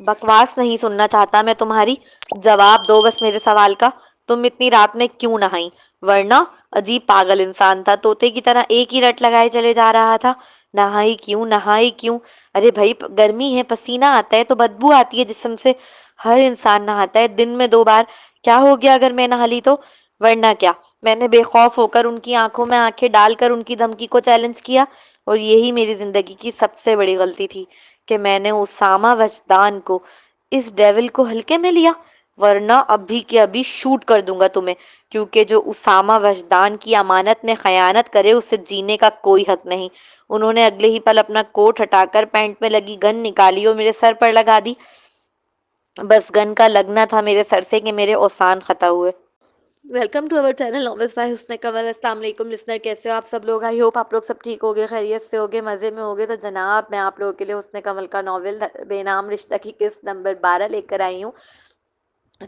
بکواس نہیں سننا چاہتا میں تمہاری، جواب دو بس میرے سوال کا، تم اتنی رات میں کیوں نہائی؟ ورنہ عجیب پاگل انسان تھا، طوطے کی طرح ایک ہی رٹ لگائے چلے جا رہا تھا، نہائی کیوں نہائی کیوں؟ ارے بھائی گرمی ہے، پسینہ آتا ہے تو بدبو آتی ہے جسم سے، ہر انسان نہاتا ہے دن میں 2 بار، کیا ہو گیا اگر میں نہا لی تو؟ ورنہ کیا؟ میں نے بے خوف ہو کر ان کی آنکھوں میں آنکھیں ڈال کر ان کی دھمکی کو چیلنج کیا، اور یہی میری زندگی کی سب سے بڑی غلطی تھی کہ میں نے اسامہ وجدان کو، اس ڈیول کو ہلکے میں لیا، ورنہ ابھی کے ابھی شوٹ کر دوں گا تمہیں، کیونکہ جو اسامہ وجدان کی امانت میں خیانت کرے اسے جینے کا کوئی حق نہیں۔ انہوں نے اگلے ہی پل اپنا کوٹ ہٹا کر پینٹ میں لگی گن نکالی اور میرے سر پر لگا دی۔ بس گن کا لگنا تھا میرے سر سے کہ میرے اوسان خطا ہوئے۔ Welcome to our channel novels by Hasan Kanwal. السلام علیکم لسنر، کیسے ہو آپ سب لوگ؟ آئی ہوپ آپ لوگ سب ٹھیک ہوگے، خیریت سے ہوگے، مزے میں ہوگے۔ تو جناب میں آپ لوگوں کے لیے حسن کنول کا ناول بے نام رشتہ کی قسط نمبر 12 لے کر آئی ہوں۔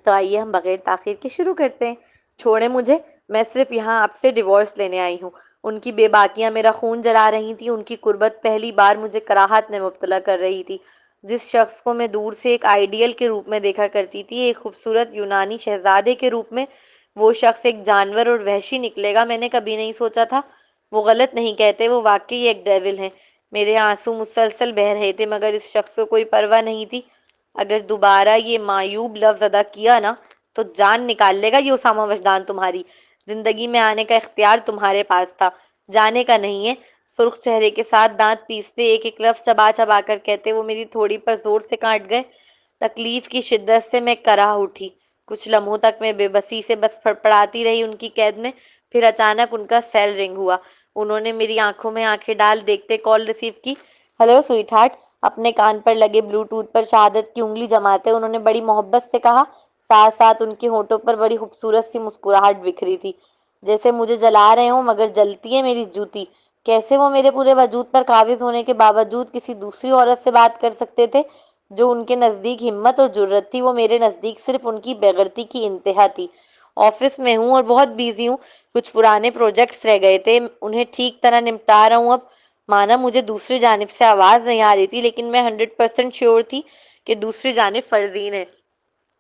تو آئیے ہم بغیر تاخیر کے شروع کرتے ہیں۔ چھوڑیں مجھے، میں صرف یہاں آپ سے ڈیورس لینے آئی ہوں۔ ان کی بے باکیاں میرا خون جلا رہی تھیں، ان کی قربت پہلی بار مجھے کراہت میں مبتلا کر رہی تھی۔ جس شخص کو میں دور سے ایک آئیڈیل کے روپ میں دیکھا کرتی تھی، ایک خوبصورت یونانی شہزادے کے روپ میں، وہ شخص ایک جانور اور وحشی نکلے گا، میں نے کبھی نہیں سوچا تھا۔ وہ غلط نہیں کہتے، وہ واقعی ایک ڈیول ہے۔ میرے آنسو مسلسل بہہ رہے تھے، مگر اس شخص کو کوئی پرواہ نہیں تھی۔ اگر دوبارہ یہ معیوب لفظ ادا کیا نا تو جان نکال لے گا یہ اسامہ وجدان تمہاری۔ زندگی میں آنے کا اختیار تمہارے پاس تھا، جانے کا نہیں ہے۔ سرخ چہرے کے ساتھ دانت پیستے ایک ایک لفظ چبا چبا کر کہتے وہ میری تھوڑی پر زور سے کاٹ گئے۔ تکلیف کی شدت سے میں کراہ اٹھی۔ کچھ لمحوں تک میں بے بسی سے بس پڑپڑاتی رہی ان کی قید میں، پھر اچانک ان کا سیل رنگ ہوا۔ انہوں نے میری آنکھوں میں آنکھیں ڈال دیکھتے کال ریسیو کی۔ ہیلو سویٹ ہارٹ، اپنے کان پر لگے بلوٹوتھ پر شہادت کی انگلی جماتے انہوں نے بڑی محبت سے کہا، ساتھ ساتھ ان کے ہونٹوں پر بڑی خوبصورت سی مسکراہٹ بکھری تھی، جیسے مجھے جلا رہے ہوں مگر جلتی ہے میری جوتی۔ کیسے وہ میرے پورے وجود پر قابض ہونے کے باوجود کسی دوسری عورت سے بات کر سکتے تھے؟ جو ان کے نزدیک ہمت اور جرت تھی، وہ میرے نزدیک صرف ان کی بے غیرتی کی انتہا تھی۔ آفس میں ہوں اور بہت بیزی ہوں، کچھ پرانے پروجیکٹس رہ گئے تھے، انہیں ٹھیک طرح نمٹا رہا ہوں اب۔ مانا مجھے دوسری جانب سے آواز نہیں آ رہی تھی، لیکن میں 100% شیور تھی کہ دوسری جانب فرزین ہے۔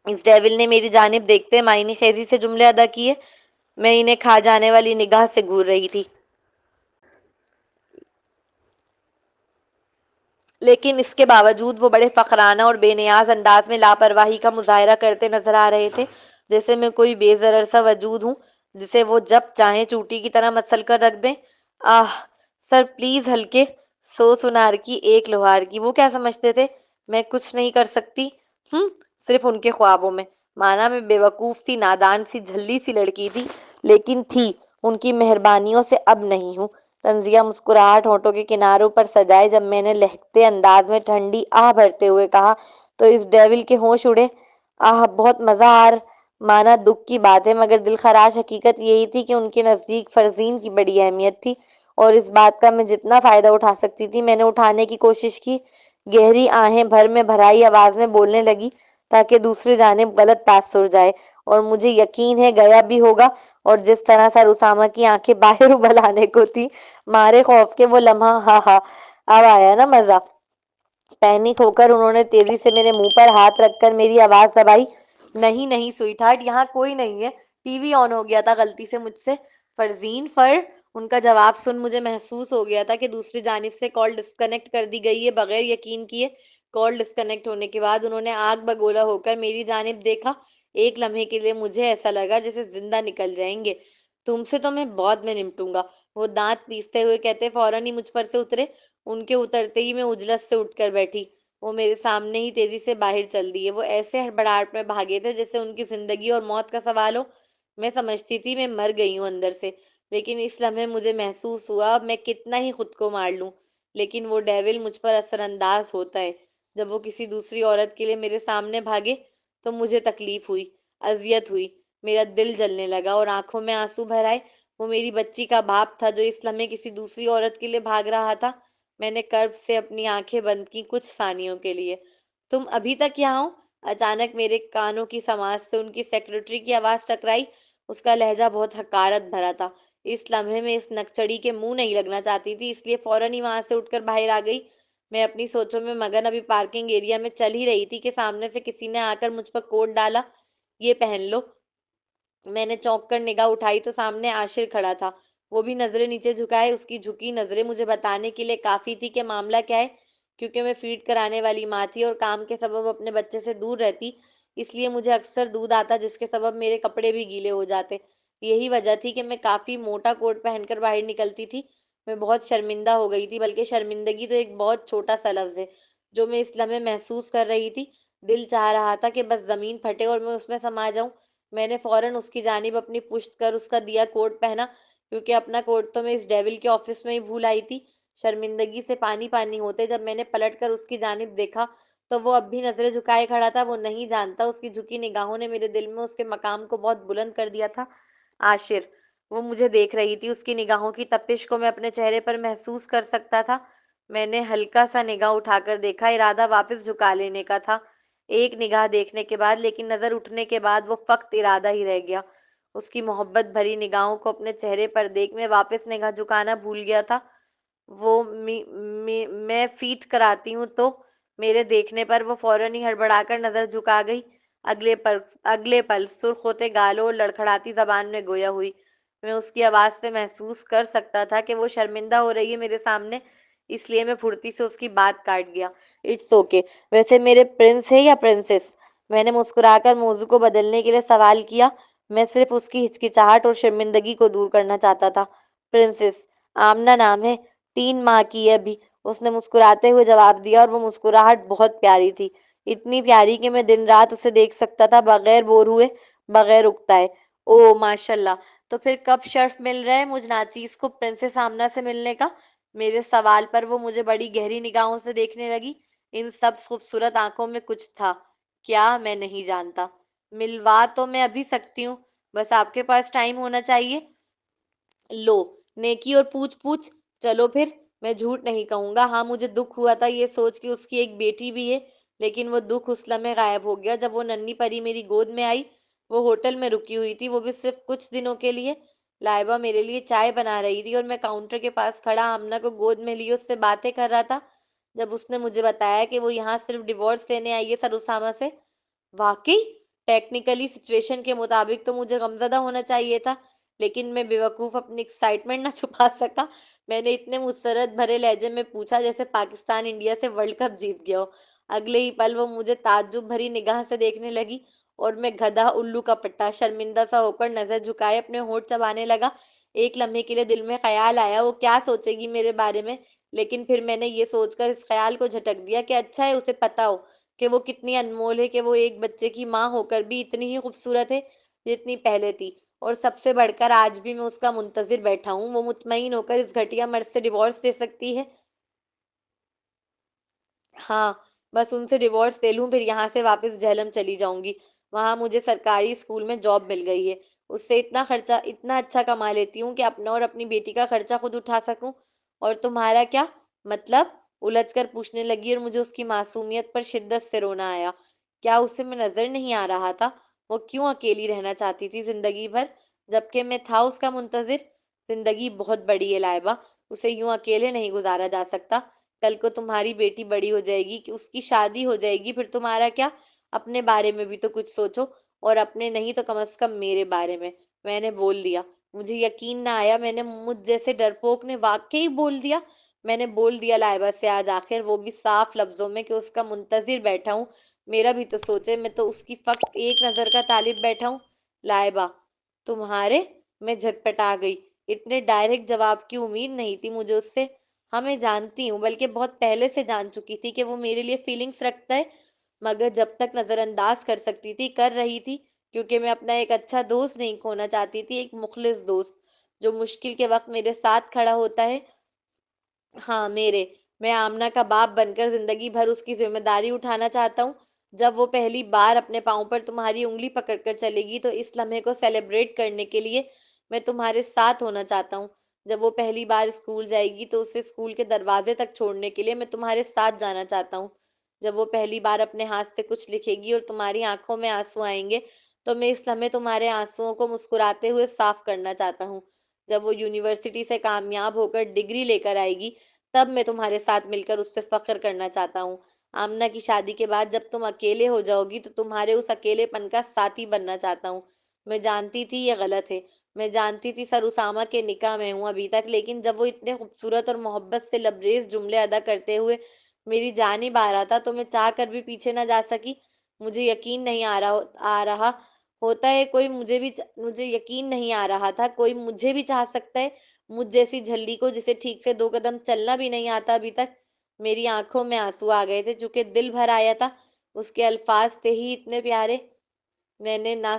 اس ڈیول نے میری جانب دیکھتے معنی خیزی سے جملے ادا کیے۔ میں انہیں کھا جانے والی نگاہ سے گھور رہی تھی، لیکن اس کے باوجود وہ بڑے فخرانہ اور بے نیاز انداز میں لاپرواہی کا مظاہرہ کرتے نظر آ رہے تھے، جیسے میں کوئی بے ضرر سا وجود ہوں جسے وہ جب چاہیں چوٹی کی طرح مسل کر رکھ دیں۔ آہ سر پلیز، ہلکے سو سنار کی ایک لوہار کی، وہ کیا سمجھتے تھے میں کچھ نہیں کر سکتی؟ صرف ان کے خوابوں میں۔ مانا میں بے وقوف سی، نادان سی، جھلی سی لڑکی تھی، لیکن تھی ان کی مہربانیوں سے اب نہیں ہوں۔ طنزیہ مسکراہٹ ہونٹوں کے کناروں پر سجائے جب میں نے لہکتے انداز میں ٹھنڈی آہ بھرتے ہوئے کہا تو اس ڈیول کے ہوش اڑے۔ آہ بہت مزہ مانا دکھ کی بات ہے، مگر دل خراش حقیقت یہی تھی کہ ان کے نزدیک فرزین کی بڑی اہمیت تھی، اور اس بات کا میں جتنا فائدہ اٹھا سکتی تھی میں نے اٹھانے کی کوشش کی۔ گہری آہیں بھر میں بھرائی آواز میں بولنے لگی تاکہ دوسری جانب غلط تاثر جائے، اور مجھے یقین ہے گیا بھی ہوگا۔ اور جس طرح سر اسامہ کی آنکھیں باہر ابل آنے کو تھی مارے خوف کے وہ لمحہ، ہاں ہاں اب آیا نا مزہ۔ پینک ہو کر انہوں نے تیزی سے میرے منہ پر ہاتھ رکھ کر میری آواز دبائی۔ نہیں نہیں سویٹ ہارٹ، یہاں کوئی نہیں ہے، ٹی وی آن ہو گیا تھا غلطی سے مجھ سے۔ فرزین ان کا جواب سن مجھے محسوس ہو گیا تھا کہ دوسری جانب سے کال ڈسکنیکٹ کر دی گئی ہے بغیر یقین کیے۔ کال ڈسکنیکٹ ہونے کے بعد انہوں نے آگ بگولا ہو کر میری جانب دیکھا۔ ایک لمحے کے لیے مجھے ایسا لگا جیسے زندہ نکل جائیں گے۔ تم سے تو میں بعد میں نمٹوں گا، وہ دانت پیستے ہوئے کہتے فوراً ہی مجھ پر سے اترے۔ ان کے اترتے ہی میں اجلس سے اٹھ کر بیٹھی۔ وہ میرے سامنے ہی تیزی سے باہر چل دیے۔ وہ ایسے ہڑبڑاہٹ میں بھاگے تھے جیسے ان کی زندگی اور موت کا سوال ہو۔ میں سمجھتی تھی میں مر گئی ہوں اندر سے، لیکن اس لمحے مجھے محسوس ہوا میں کتنا ہی خود کو مار لوں، لیکن وہ ڈیول مجھ پر اثر انداز ہوتا ہے۔ جب وہ کسی دوسری عورت کے لیے میرے سامنے بھاگے تو مجھے تکلیف ہوئی، اذیت ہوئی، میرا دل جلنے لگا اور آنکھوں میں آنسو بھر آئے۔ وہ میری بچی کا باپ تھا جو اس لمحے کسی دوسری عورت کے لیے بھاگ رہا تھا۔ میں نے کرب سے اپنی آنکھیں بند کی کچھ ثانیوں کے لیے۔ تم ابھی تک یہاں ہو؟ اچانک میرے کانوں کی سماعت سے ان کی سیکرٹری کی آواز ٹکرائی۔ اس کا لہجہ بہت حقارت بھرا تھا۔ اس لمحے میں اس نکچڑی کے منہ نہیں لگنا چاہتی تھی، اس لیے فوراً ہی وہاں سے اٹھ کر باہر آ گئی۔ میں اپنی سوچوں میں مگن ابھی پارکنگ ایریا میں چل ہی رہی تھی کہ سامنے سے کسی نے آ کر مجھ پر کوٹ ڈالا۔ یہ پہن لو۔ میں نے چونک کر نگاہ اٹھائی تو سامنے عاشر کھڑا تھا، وہ بھی نظریں نیچے جھکائے۔ اس کی جھکی نظریں مجھے بتانے کے لیے کافی تھی کہ معاملہ کیا ہے۔ کیونکہ میں فیڈ کرانے والی ماں تھی اور کام کے سبب اپنے بچے سے دور رہتی، اس لیے مجھے اکثر دودھ آتا جس کے سبب میرے کپڑے بھی گیلے ہو جاتے۔ یہی وجہ تھی کہ میں کافی موٹا کوٹ پہن کر باہر نکلتی تھی۔ میں بہت شرمندہ ہو گئی تھی، بلکہ شرمندگی تو ایک بہت چھوٹا سا لفظ ہے جو میں اس لمحے محسوس کر رہی تھی۔ دل چاہ رہا تھا کہ بس زمین پھٹے اور میں اس میں سما جاؤں۔ میں نے فوراً اس کی جانب اپنی پشت کر اس کا دیا کوٹ پہنا، کیونکہ اپنا کوٹ تو میں اس ڈیول کے آفس میں ہی بھول آئی تھی۔ شرمندگی سے پانی پانی ہوتے جب میں نے پلٹ کر اس کی جانب دیکھا تو وہ اب بھی نظریں جھکائے کھڑا تھا۔ وہ نہیں جانتا اس کی جھکی نگاہوں نے میرے دل میں اس کے مقام کو بہت بلند کر دیا تھا۔ عاشر، وہ مجھے دیکھ رہی تھی، اس کی نگاہوں کی تپش کو میں اپنے چہرے پر محسوس کر سکتا تھا۔ میں نے ہلکا سا نگاہ اٹھا کر دیکھا، ارادہ واپس جھکا لینے کا تھا ایک نگاہ دیکھنے کے بعد، لیکن نظر اٹھنے کے بعد وہ فقط ارادہ ہی رہ گیا۔ اس کی محبت بھری نگاہوں کو اپنے چہرے پر دیکھ میں واپس نگاہ جھکانا بھول گیا تھا۔ وہ میں فیٹ کراتی ہوں تو میرے دیکھنے پر وہ فوراً ہی ہڑبڑا کر نظر جھکا گئی۔ اگلے پل سرخ ہوتے گالوں اور لڑکھڑاتی زبان میں گویا ہوئی۔ میں اس کی آواز سے محسوس کر سکتا تھا کہ وہ شرمندہ ہو رہی ہے میرے سامنے، اس لیے میں پھرتی سے اس کی بات کاٹ گیا۔ اٹس اوکے، ویسے میرے پرنس ہے یا پرنسس؟ میں نے مسکرا کر موضوع کو بدلنے کے لیے سوال کیا۔ میں صرف اس کی ہچکچاہٹ اور شرمندگی کو دور کرنا چاہتا تھا۔ پرنسس آمنہ نام ہے، 3 ماہ کی ہے ابھی، اس نے مسکراتے ہوئے جواب دیا، اور وہ مسکراہٹ بہت پیاری تھی، اتنی پیاری کہ میں دن رات اسے دیکھ سکتا تھا بغیر بور ہوئے، بغیر اکتائے۔ او ماشاءاللہ، تو پھر کب شرف مل رہا ہے مجھ ناچیز کو پرنسس آمنہ سے ملنے کا؟ میرے سوال پر وہ مجھے بڑی گہری نگاہوں سے دیکھنے لگی۔ ان سب خوبصورت آنکھوں میں کچھ تھا، کیا میں نہیں جانتا۔ ملوا تو میں ابھی سکتی ہوں، بس آپ کے پاس ٹائم ہونا چاہیے۔ لو، نیکی اور پوچھ پوچھ، چلو پھر۔ میں جھوٹ نہیں کہوں گا، ہاں مجھے دکھ ہوا تھا یہ سوچ کہ اس کی ایک بیٹی بھی ہے، لیکن وہ دکھ اس لمحے غائب ہو گیا جب وہ ننھی پری میری گود میں آئی۔ وہ ہوٹل میں رکی ہوئی تھی، وہ بھی صرف کچھ دنوں کے لیے۔ لائبہ میرے لیے چائے بنا رہی تھی اور میں کاؤنٹر کے پاس کھڑا آمنہ کو گود میں لیے اس سے باتیں کر رہا تھا جب اس نے مجھے بتایا کہ وہ یہاں صرف ڈیورس لینے آئی ہے سر اسامہ سے۔ واقعی؟ ٹیکنیکلی سچویشن کے مطابق تو مجھے غمزدہ ہونا چاہیے تھا، لیکن میں بے وقوف اپنی ایکسائٹمنٹ نہ چھپا سکا۔ میں نے اتنے مسرت بھرے لہجے میں پوچھا جیسے پاکستان انڈیا سے ورلڈ کپ جیت گیا ہو۔ اگلے ہی پل وہ مجھے تعجب بھری نگاہ سے دیکھنے لگی، اور میں گدھا الو کا پٹا شرمندہ سا ہو کر نظر جھکائے اپنے ہونٹ چبانے لگا۔ ایک لمحے کے لیے دل میں خیال آیا وہ کیا سوچے گی میرے بارے میں، لیکن پھر میں نے یہ سوچ کر اس خیال کو جھٹک دیا کہ اچھا ہے اسے پتا ہو کہ وہ کتنی انمول ہے، کہ وہ ایک بچے کی ماں ہو کر بھی اتنی ہی خوبصورت ہے جتنی پہلے تھی، اور سب سے بڑھ کر آج بھی میں اس کا منتظر بیٹھا ہوں، وہ مطمئن ہو کر اس گھٹیا مرد سے ڈیورس دے سکتی ہے۔ ہاں، بس ان سے ڈیورس لے لوں، پھر یہاں سے واپس جہلم چلی جاؤں گی۔ وہاں مجھے سرکاری اسکول میں جاب مل گئی ہے، اس سے اتنا خرچہ اتنا اچھا کما لیتی ہوں کہ اپنا اور اپنی بیٹی کا خرچہ خود اٹھا سکوں۔ اور تمہارا کیا مطلب؟ الجھ کر پوچھنے لگی، اور مجھے اس کی معصومیت پر شدت سے رونا آیا۔ کیا اسے میں نظر نہیں آ رہا تھا؟ وہ کیوں اکیلی رہنا چاہتی تھی زندگی بھر، جبکہ میں تھا اس کا منتظر؟ زندگی بہت بڑی ہے لائبہ، اسے یوں اکیلے نہیں گزارا جا سکتا۔ کل کو تمہاری بیٹی بڑی ہو جائے گی، کہ اس کی شادی ہو جائے گی، پھر تمہارا کیا؟ اپنے بارے میں بھی تو کچھ سوچو، اور اپنے نہیں تو کم از کم میرے بارے میں۔ میں نے بول دیا۔ مجھے یقین نہ آیا، میں نے مجھ جیسے ڈرپوک نے واقعی بول دیا۔ میں نے بول دیا لائبہ سے آج آخر، وہ بھی صاف لفظوں میں، کہ اس کا منتظر بیٹھا ہوں۔ میرا بھی تو سوچے، میں تو اس کی فقط ایک نظر کا طالب بیٹھا ہوں۔ لائبہ، تمہارے؟ میں جھٹپٹا گئی، اتنے ڈائریکٹ جواب کی امید نہیں تھی مجھے اس سے۔ ہاں میں جانتی ہوں، بلکہ بہت پہلے سے جان چکی تھی کہ وہ میرے لیے فیلنگز رکھتا ہے، مگر جب تک نظر انداز کر سکتی تھی کر رہی تھی، کیونکہ میں اپنا ایک اچھا دوست نہیں کھونا چاہتی تھی، ایک مخلص دوست جو مشکل کے وقت میرے ساتھ کھڑا ہوتا ہے۔ ہاں میرے، میں آمنہ کا باپ بن کر زندگی بھر اس کی ذمہ داری اٹھانا چاہتا ہوں۔ جب وہ پہلی بار اپنے پاؤں پر تمہاری انگلی پکڑ کر چلے گی تو اس لمحے کو سیلیبریٹ کرنے کے لیے میں تمہارے ساتھ ہونا چاہتا ہوں۔ جب وہ پہلی بار اسکول جائے گی تو اسے اسکول کے دروازے تک چھوڑنے کے لیے میں تمہارے ساتھ جانا چاہتا ہوں۔ جب وہ پہلی بار اپنے ہاتھ سے کچھ لکھے گی اور تمہاری آنکھوں میں آنسو آئیں گے تو میں اس لمحے تمہارے آنسوؤں کو مسکراتے ہوئے صاف کرنا چاہتا ہوں۔ جب وہ یونیورسٹی سے کامیاب ہو کر ڈگری لے کر آئے گی تب میں تمہارے ساتھ مل کر اس پہ فخر کرنا چاہتا ہوں۔ آمنہ کی شادی کے بعد جب تم اکیلے ہو جاؤ گی تو تمہارے اس اکیلے پن کا ساتھی بننا چاہتا ہوں۔ میں جانتی تھی یہ غلط ہے، میں جانتی تھی سر اسامہ کے نکاح میں ہوں ابھی تک، لیکن جب وہ اتنے خوبصورت اور محبت سے لبریز جملے ادا کرتے ہوئے میری جانب آ رہا تھا تو میں چاہ کر بھی پیچھے نہ جا سکی۔ مجھے یقین نہیں آ رہا ہوتا ہے کوئی مجھے یقین نہیں آ رہا تھا کوئی مجھے بھی چاہ سکتا ہے، مجھ جیسی جھلی کو جسے ٹھیک سے 2 قدم چلنا بھی نہیں آتا ابھی تک۔ میری آنکھوں میں آنسو آ گئے تھے چونکہ دل بھر آیا تھا، اس کے الفاظ تھے ہی اتنے پیارے۔ میں نہ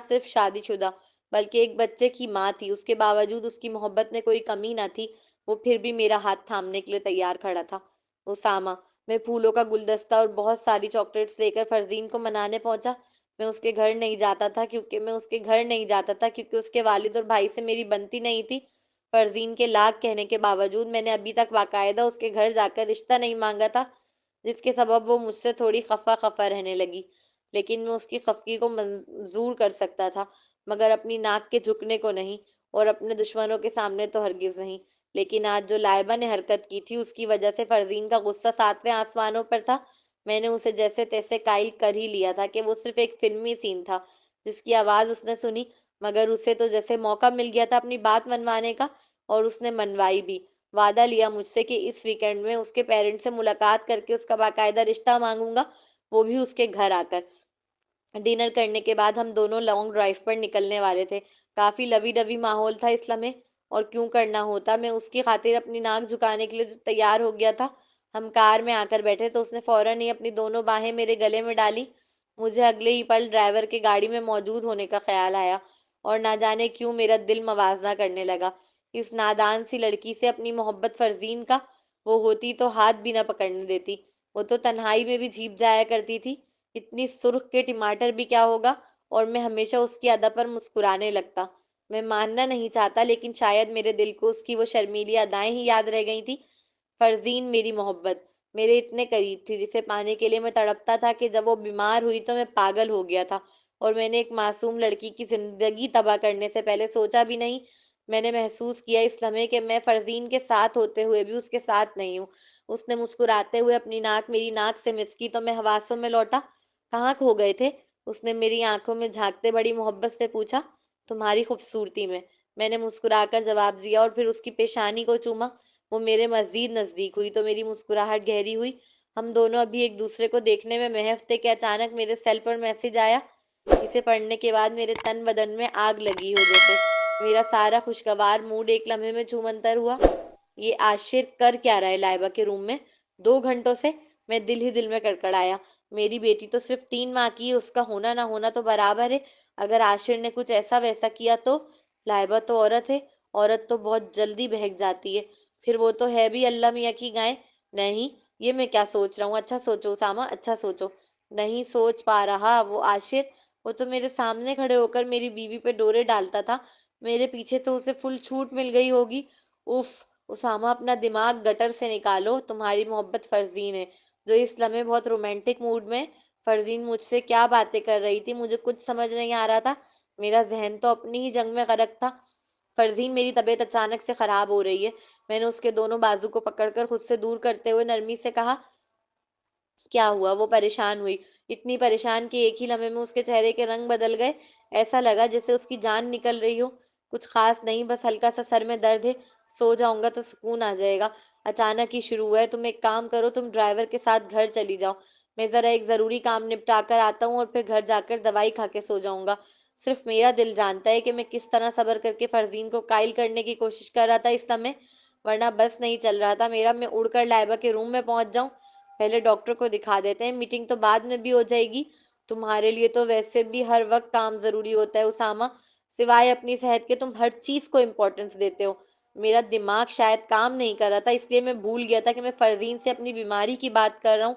صرف شادی شدہ بلکہ ایک بچے کی ماں تھی، اس کے باوجود اس کی محبت میں کوئی کمی نہ تھی، وہ پھر بھی میرا ہاتھ تھامنے کے لیے تیار کھڑا تھا۔ اسامہ، میں پھولوں کا گلدستہ اور بہت ساری چاکلیٹس لے کر فرزین کو منانے پہنچا۔ میں اس کے گھر نہیں جاتا تھا کیونکہ اس کے والد اور بھائی سے میری بنتی نہیں تھی۔ فرزین کے لاکھ کہنے کے باوجود میں نے ابھی تک باقاعدہ اس کے گھر جا کر رشتہ نہیں مانگا تھا، جس کے سبب وہ مجھ سے تھوڑی خفا خفا رہنے لگی۔ لیکن میں اس کی خفگی کو منظور کر سکتا تھا، مگر اپنی ناک کے جھکنے کو نہیں، اور اپنے دشمنوں کے سامنے تو ہرگز نہیں۔ لیکن آج جو لائبہ نے حرکت کی تھی اس کی وجہ سے فرزین کا غصہ 7ویں آسمانوں پر تھا۔ میں نے اسے جیسے تیسے قائل کر ہی لیا تھا کہ وہ صرف ایک فلمی سین تھا جس کی آواز اس نے سنی، مگر اسے تو جیسے موقع مل گیا تھا اپنی بات منوانے کا، اور اس نے منوائی بھی۔ وعدہ لیا مجھ سے کہ اس ویکنڈ میں اس کے پیرنٹ سے ملاقات کر کے اس کا باقاعدہ رشتہ مانگوں گا، وہ بھی اس کے گھر آ کر۔ ڈنر کرنے کے بعد ہم دونوں لانگ ڈرائیو پر نکلنے والے تھے۔ کافی لوی ڈوی ماحول تھا اس لمحے، اور کیوں کرنا ہوتا، میں اس کی خاطر اپنی ناک جھکانے کے لیے تیار ہو گیا تھا۔ ہم کار میں آ کر بیٹھے تو اس نے فوراً ہی اپنی دونوں باہیں میرے گلے میں ڈالی۔ مجھے اگلے ہی پل ڈرائیور کے گاڑی میں موجود ہونے کا خیال آیا، اور نہ جانے کیوں میرا دل موازنہ کرنے لگا اس نادان سی لڑکی سے اپنی محبت فرزین کا۔ وہ ہوتی تو ہاتھ بھی نہ پکڑنے دیتی، وہ تو تنہائی میں بھی جھیپ جایا کرتی تھی۔ اتنی سرخ کے ٹماٹر بھی کیا ہوگا، اور میں ہمیشہ اس کی ادا پر مسکرانے لگتا۔ میں ماننا نہیں چاہتا لیکن شاید میرے دل کو اس کی وہ شرمیلی ادائیں ہی یاد رہ گئی تھی۔ فرزین میری محبت میرے اتنے قریب تھی، جسے پانے کے لیے میں تڑپتا تھا کہ جب وہ بیمار ہوئی تو میں پاگل ہو گیا تھا، اور میں نے ایک معصوم لڑکی کی زندگی تباہ کرنے سے پہلے سوچا بھی نہیں۔ میں نے محسوس کیا اس لمحے کہ میں فرزین کے ساتھ ہوتے ہوئے بھی اس کے ساتھ نہیں ہوں۔ اس نے مسکراتے ہوئے اپنی ناک میری ناک سے مس کی تو میں حواسوں میں لوٹا۔ کہاں کھو گئے تھے؟ اس نے میری آنکھوں میں جھانکتے بڑی محبت سے پوچھا۔ تمہاری خوبصورتی میں نے مسکرا کر جواب دیا اور پھر اس کی پیشانی کو چوما۔ وہ میرے مزید نزدیک ہوئی تو میری مسکراہٹ گہری ہوئی۔ ہم دونوں ابھی ایک دوسرے کو دیکھنے میں محو تھے کہ اچانک میرے سیل پر میسج آیا۔ اسے پڑھنے کے بعد میرے تن بدن میں آگ لگی ہو جیسے۔ میرا سارا خوشگوار موڈ ایک لمحے میں چھومنتر ہوا۔ یہ عاشر کر کیا رہا ہے لائبہ کے روم میں 2 گھنٹوں سے؟ میں دل ہی دل میں کڑکڑایا۔ میری بیٹی تو صرف 3 ماہ کی ہے، اس کا ہونا نہ ہونا تو برابر ہے۔ اگر عاشر نے کچھ ایسا ویسا کیا تو؟ لائبہ تو عورت ہے، عورت تو بہت جلدی بہک جاتی ہے، پھر وہ تو ہے بھی اللہ میاں کی گائے۔ نہیں، یہ میں کیا سوچ رہا ہوں، اچھا سوچو اسامہ، اچھا سوچو۔ نہیں سوچ پا رہا وہ عاشر، وہ تو میرے سامنے کھڑے ہو کر میری بیوی پہ ڈورے ڈالتا تھا، میرے پیچھے تو اسے فل چھوٹ مل گئی ہوگی۔ اف اسامہ، اپنا دماغ گٹر سے نکالو، تمہاری محبت فرزین ہے جو اس لمحے بہت رومانٹک موڈ میں۔ فرزین مجھ سے کیا باتیں کر رہی تھی، مجھے کچھ سمجھ نہیں آ رہا تھا، میرا ذہن تو اپنی ہی جنگ میں غرق تھا۔ فرزین، میری طبیعت اچانک سے خراب ہو رہی ہے۔ میں نے اس کے دونوں بازو کو پکڑ کر خود سے دور کرتے ہوئے نرمی سے کہا۔ کیا ہوا؟ وہ پریشان ہوئی، اتنی پریشان کہ ایک ہی لمحے میں اس کے چہرے کے رنگ بدل گئے، ایسا لگا جیسے اس کی جان نکل رہی ہو۔ کچھ خاص نہیں، بس ہلکا سا سر میں درد ہے، سو جاؤں گا تو سکون آ جائے گا۔ اچانک ہی شروع ہوا ہے، تم ایک کام کرو، تم ڈرائیور کے ساتھ گھر چلی جاؤ، میں ذرا ایک ضروری کام نپٹا کر آتا ہوں اور پھر گھر جا کر دوائی کھا کے سو جاؤں گا۔ صرف میرا دل جانتا ہے کہ میں کس طرح صبر کر کے فرزین کو قائل کرنے کی کوشش کر رہا تھا اس سمے، ورنہ بس نہیں چل رہا تھا میرا میں اڑ کر لائبہ کے روم میں پہنچ جاؤں۔ پہلے ڈاکٹر کو دکھا دیتے ہیں، میٹنگ تو بعد میں بھی ہو جائے گی۔ تمہارے لیے تو ویسے بھی ہر وقت کام ضروری ہوتا ہے اسامہ، سوائے اپنی صحت کے تم ہر چیز کو امپورٹنس دیتے ہو۔ میرا دماغ شاید کام نہیں کر رہا تھا، اس لیے میں بھول گیا تھا کہ میں فرزین سے اپنی بیماری کی بات کر رہا ہوں۔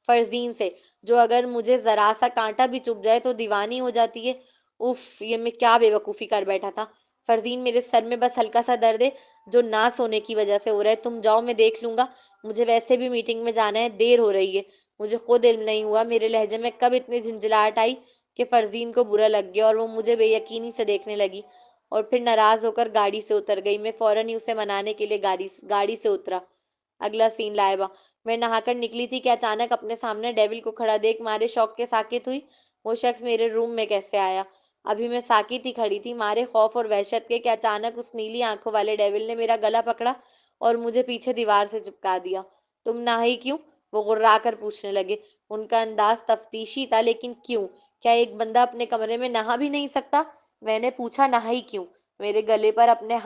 فرزین سے، جو اگر مجھے ذرا سا کانٹا بھی چبھ جائے تو دیوانی ہو جاتی ہے۔ اف، یہ میں کیا بے وقوفی کر بیٹھا تھا۔ فرزین، میرے سر میں بس ہلکا سا درد ہے جو نہ سونے کی وجہ سے ہو رہا ہے، تم جاؤ میں دیکھ لوں گا، مجھے ویسے بھی میٹنگ میں جانا ہے، دیر ہو رہی ہے۔ مجھے خود علم نہیں ہوا میرے لہجے میں کب اتنی جھنجھلاہٹ آئی کہ فرزین کو برا لگ گیا اور وہ مجھے بے یقینی سے دیکھنے لگی۔ اور پھر ناراض ہو کر گاڑی سے اتر گئی۔ میں فوراً ہی اسے منانے کے لیے گاڑی سے اترا۔ اگلا سین لائبہ: میں نہا کر نکلی تھی کہ اچانک اپنے سامنے ڈیول کو کھڑا دیکھ مارے شوق کے ساکت ہوئی۔ وہ شخص میرے روم میں کیسے آیا؟ ابھی میں ساکت ہی کھڑی تھی، مارے خوف اور وحشت کے، کہ اچانک اس نیلی آنکھوں والے ڈیول نے میرا گلا پکڑا اور مجھے پیچھے دیوار سے چپکا دیا۔ تم نہائی کیوں؟ وہ غرا کر پوچھنے لگے۔ ان کا انداز تفتیشی تھا، لیکن کیوں؟ کیا ایک بندہ اپنے کمرے میں نہا بھی نہیں سکتا؟ میں نے پوچھا، نہائی کیوں؟ میرے گلے پر اپنے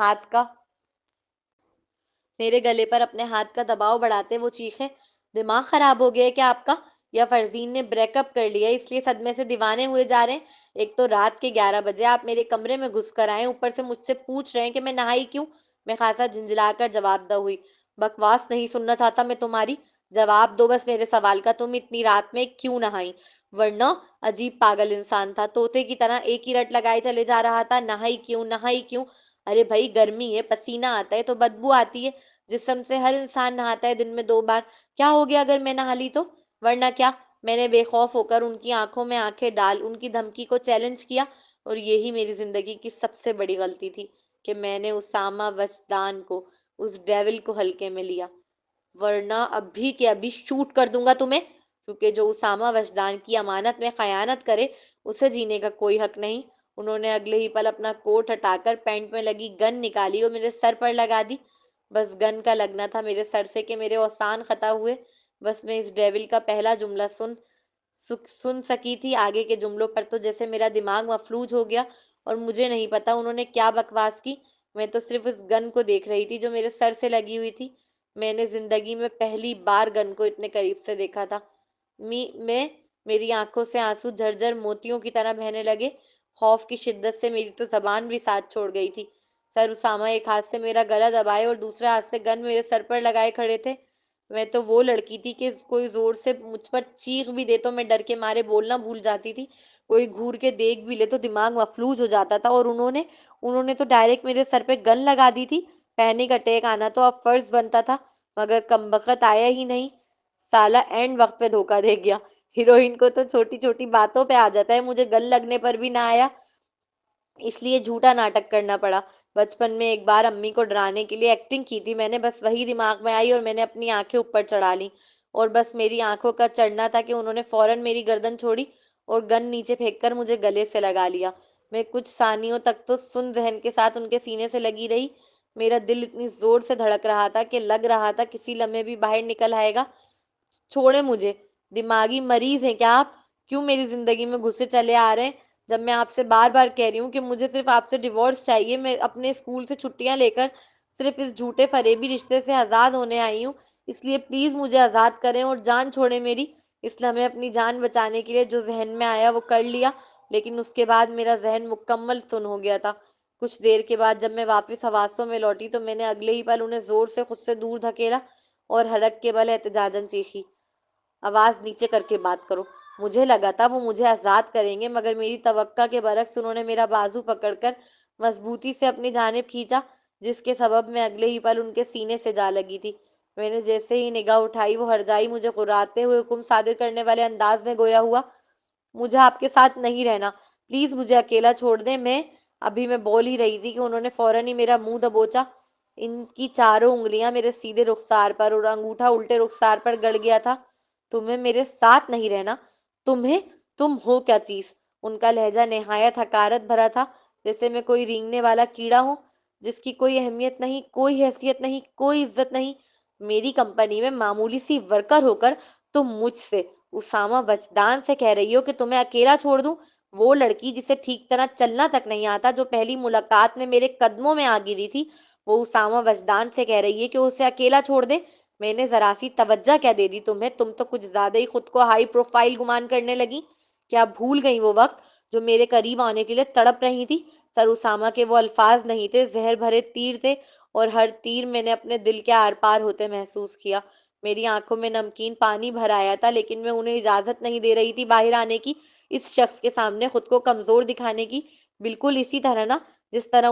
ہاتھ کا دباؤ بڑھاتے وہ چیخیں، دماغ خراب ہو گیا ہے کیا آپ کا؟ یا فرزین نے بریک اپ کر لیا اس لیے صدمے سے دیوانے ہوئے جا رہے ہیں؟ ایک تو رات کے 11 بجے آپ میرے کمرے میں گھس کر آئے، اوپر سے مجھ سے پوچھ رہے ہیں کہ میں نہائی کیوں؟ میں خاصا جھنجھلا کر جواب دہ ہوئی، بکواس نہیں سننا چاہتا میں تمہاری، جواب دو بس میرے سوال کا، تم اتنی رات میں کیوں نہائی؟ ورنہ عجیب پاگل انسان تھا، طوطے کی طرح ایک ہی رٹ لگائے چلے جا رہا تھا، نہائی کیوں نہائی کیوں؟ ارے بھائی گرمی ہے، پسینہ آتا ہے تو بدبو آتی ہے، جسم سے ہر انسان نہاتا ہے دن میں 2 بار، کیا ہو گیا اگر میں نہا لی تو؟ ورنہ کیا؟ میں نے بے خوف ہو کر ان کی آنکھوں میں آنکھیں ڈال ان کی دھمکی کو چیلنج کیا، اور یہی میری زندگی کی سب سے بڑی غلطی تھی کہ میں نے اسامہ وجدان کو، اس ڈیول کو ہلکے میں لیا، ورنہ ابھی کے ابھی شوٹ کر دوں گا تمہیں، کیونکہ جو اسامہ وجدان کی امانت میں خیانت کرے اسے جینے کا کوئی حق نہیں۔ انہوں نے اگلے ہی پل اپنا کوٹ ہٹا کر پینٹ میں لگی گن نکالی اور میرے سر پر لگا دی۔ بس گن کا لگنا تھا میرے سر سے کہ میرے اوسان خطا ہوئے۔ بس میں اس ڈیول کا پہلا جملہ سن سکی تھی، آگے کے جملوں پر تو جیسے میرا دماغ مفلوج ہو گیا، اور مجھے نہیں پتا انہوں نے کیا بکواس کی، میں تو صرف اس گن کو دیکھ رہی تھی جو میرے سر سے لگی ہوئی تھی۔ میں نے زندگی میں پہلی بار گن کو اتنے قریب سے دیکھا تھا۔ میری آنکھوں سے آنسو جھرجھر موتیوں کی طرح بہنے لگے، خوف کی شدت سے میری تو زبان بھی ساتھ چھوڑ گئی تھی۔ سر اسامہ ایک ہاتھ سے میرا گلا دبائے اور دوسرے ہاتھ سے گن میرے سر پر لگائے کھڑے تھے۔ میں تو وہ لڑکی تھی کہ کوئی زور سے مجھ پر چیخ بھی دے تو میں ڈر کے مارے بولنا بھول جاتی تھی، کوئی گھور کے دیکھ بھی لے تو دماغ مفلوج ہو جاتا تھا، اور انہوں نے تو ڈائریکٹ میرے سر پہ گن لگا دی تھی۔ پینک اٹیک آنا تو اب فرض بنتا تھا، مگر کمبخت آیا ہی نہیں، سالا اینڈ وقت پہ دھوکہ دے گیا۔ ہیروئن کو تو چھوٹی چھوٹی باتوں پہ آ جاتا ہے، مجھے گن لگنے پر بھی نہ آیا، اس لیے جھوٹا ناٹک کرنا پڑا۔ بچپن میں ایک بار امی کو ڈرانے کے لیے ایکٹنگ کی تھی میں نے، بس وہی دماغ میں آئی اور میں نے اپنی آنکھیں اوپر چڑھا لی، اور بس میری آنکھوں کا چڑھنا تھا کہ انہوں نے فوراً میری گردن چھوڑی اور گن نیچے پھینک کر مجھے گلے سے لگا لیا۔ میں کچھ ثانیوں تک تو سن ذہن کے ساتھ ان کے سینے سے لگی رہی، میرا دل اتنی زور سے دھڑک رہا تھا کہ لگ رہا تھا کسی لمحے بھی باہر نکل آئے گا۔ چھوڑے مجھے، دماغی مریض ہیں کیا آپ؟ کیوں میری زندگی میں گھسے چلے آ رہے ہیں، جب میں آپ سے بار بار کہہ رہی ہوں کہ مجھے صرف آپ سے ڈیورس چاہیے، میں اپنے اسکول سے چھٹیاں لے کر صرف اس جھوٹے فریبی رشتے سے آزاد ہونے آئی ہوں، اس لیے پلیز مجھے آزاد کریں اور جان چھوڑیں میری۔ اس لمحے اپنی جان بچانے کے لیے جو ذہن میں آیا وہ کر لیا، لیکن اس کے بعد میرا ذہن مکمل سن ہو گیا تھا۔ کچھ دیر کے بعد جب میں واپس حواسوں میں لوٹی تو میں نے اگلے ہی پل انہیں زور سے خود سے دور دھکیلا اور حرک کے بل احتجاجاً چیخی، آواز نیچے کر کے بات کرو۔ مجھے لگا تھا وہ مجھے آزاد کریں گے، مگر میری توقع کے برعکس انہوں نے میرا بازو پکڑ کر مضبوطی سے اپنی جانب کھینچا، جس کے سبب میں اگلے ہی پل ان کے سینے سے جا لگی تھی۔ میں نے جیسے ہی نگاہ اٹھائی وہ ہرجائی مجھے غراتے ہوئے حکم صادر کرنے والے انداز میں گویا ہوا، مجھے آپ کے ساتھ نہیں رہنا، پلیز مجھے اکیلا چھوڑ دیں۔ ابھی میں بول ہی رہی تھی کہ انہوں نے فوراً ہی میرا منہ دبوچا، ان کی چاروں انگلیاں میرے سیدھے رخسار پر اور انگوٹھا الٹے رخسار پر گڑ گیا تھا۔ تمہیں میرے ساتھ نہیں رہنا؟ تم ہو کیا چیز؟ ان کا لہجہ نہایت حقارت بھرا تھا، جیسے میں کوئی رینگنے والا کیڑا ہوں جس کی کوئی اہمیت نہیں، کوئی حیثیت نہیں، کوئی عزت نہیں۔ میری کمپنی میں معمولی سی ورکر ہو کر تم مجھ سے، اسامہ وجدان سے کہہ رہی ہو کہ تمہیں اکیلا چھوڑ دوں؟ وہ لڑکی جسے ٹھیک طرح چلنا تک نہیں آتا، جو پہلی ملاقات میں میرے قدموں میں آ گری تھی، وہ اسامہ وجدان سے کہہ رہی ہے کہ اسے اکیلا چھوڑ دے؟ میں نے ذرا سی توجہ کیا دے دی تمہیں، تم تو کچھ زیادہ ہی خود کو ہائی پروفائل گمان کرنے لگی۔ کیا بھول گئی وہ وقت جو میرے قریب آنے کے لیے تڑپ رہی تھی؟ سر اسامہ کے وہ الفاظ نہیں تھے، زہر بھرے تیر تھے، اور ہر تیر میں نے اپنے دل کے آر پار ہوتے محسوس کیا۔ میری آنکھوں میں نمکین پانی بھر آیا تھا، لیکن میں انہیں اجازت نہیں دے رہی تھی باہر آنے کی، اس شخص کے سامنے خود کو کمزور دکھانے کی، بالکل اسی طرح نا جس طرح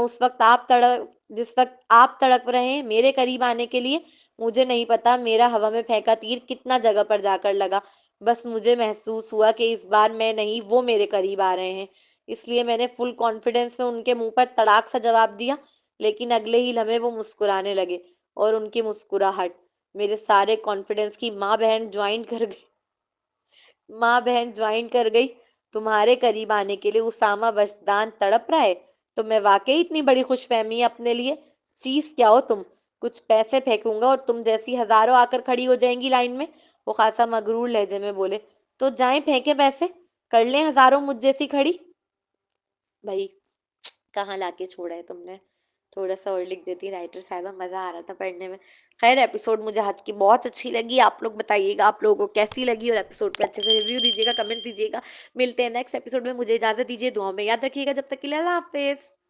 جس وقت آپ تڑپ رہے ہیں میرے قریب آنے کے لیے۔ مجھے نہیں پتا میرا ہوا میں پھینکا تیر کتنا جگہ پر جا کر لگا، بس مجھے محسوس ہوا کہ اس بار میں نہیں وہ میرے قریب آ رہے ہیں۔ اس لیے میں نے فل کانفیڈنس میں ان کے منہ پر تڑاک سا جواب دیا، لیکن اگلے ہی لمحے وہ مسکرانے لگے اور ان کی مسکراہٹ میرے سارے کانفیڈنس کی ماں بہن جوائن کر گئی۔ تمہارے قریب آنے کے لیے اسامہ وجدان تڑپ رہا ہے؟ تو میں واقعی اتنی بڑی خوش فہمی ہے اپنے لیے؟ چیز کیا ہو تم؟ کچھ پیسے پھینکوں گا اور تم جیسی ہزاروں آ کر کھڑی ہو جائیں گی لائن میں۔ وہ خاصا مغرور لہجے میں بولے۔ تو جائیں پھینکیں پیسے، کر لیں ہزاروں مجھ جیسی کھڑی۔ بھائی کہاں لا کے چھوڑا ہے تم نے؟ تھوڑا سا اور لکھ دیتی رائٹر صاحبہ، مزہ آ رہا تھا پڑھنے میں۔ خیر ایپیسوڈ مجھے حد کی بہت اچھی لگی، آپ لوگ بتائیے گا آپ لوگوں کو کیسی لگی، اور ایپیسوڈ پہ اچھے سے ریویو دیجیے گا، کمنٹ دیجیے گا۔ ملتے ہیں نیکسٹ ایپیسوڈ میں، مجھے اجازت دیجیے، دعاؤں میں یاد رکھیے گا، جب تک کے لیے اللہ حافظ۔